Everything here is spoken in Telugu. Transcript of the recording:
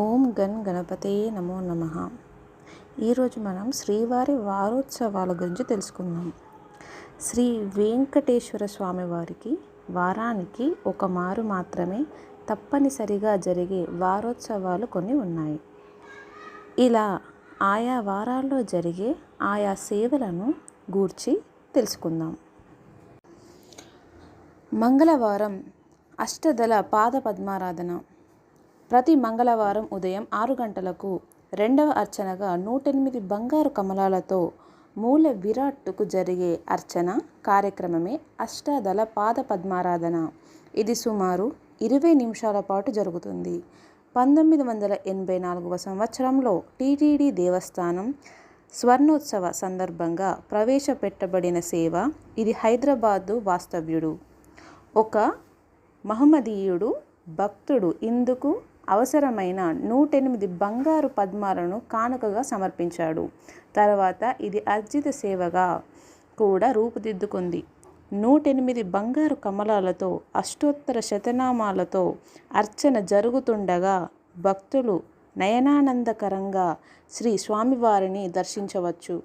ఓం గన్ గణపతయే నమో నమః. ఈరోజు మనం శ్రీవారి వారోత్సవాల గురించి తెలుసుకుందాం. శ్రీ వెంకటేశ్వర స్వామి వారికి వారానికి ఒక మారు మాత్రమే తప్పనిసరిగా జరిగే వారోత్సవాలు కొన్ని ఉన్నాయి. ఇలా ఆయా వారాల్లో జరిగే ఆయా సేవలను గూర్చి తెలుసుకుందాం. మంగళవారం అష్టదళ పాద పద్మారాధన. ప్రతి మంగళవారం ఉదయం 6 గంటలకు రెండవ అర్చనగా 108 బంగారు కమలాలతో మూల విరాట్టుకు జరిగే అర్చన కార్యక్రమమే అష్టదళ పాద పద్మారాధన. ఇది సుమారు 20 నిమిషాల పాటు జరుగుతుంది. 1984వ సంవత్సరంలో టీటీడీ దేవస్థానం స్వర్ణోత్సవ సందర్భంగా ప్రవేశపెట్టబడిన సేవ ఇది. హైదరాబాదు వాస్తవ్యుడు ఒక మహమ్మదీయుడు భక్తుడు ఇందుకు అవసరమైన 108 బంగారు పద్మాలను కానుకగా సమర్పించాడు. తర్వాత ఇది అర్జిత సేవగా కూడా రూపుదిద్దుకుంది. 108 బంగారు కమలాలతో అష్టోత్తర శతనామాలతో అర్చన జరుగుతుండగా భక్తులు నయనానందకరంగా శ్రీ స్వామివారిని దర్శించవచ్చు.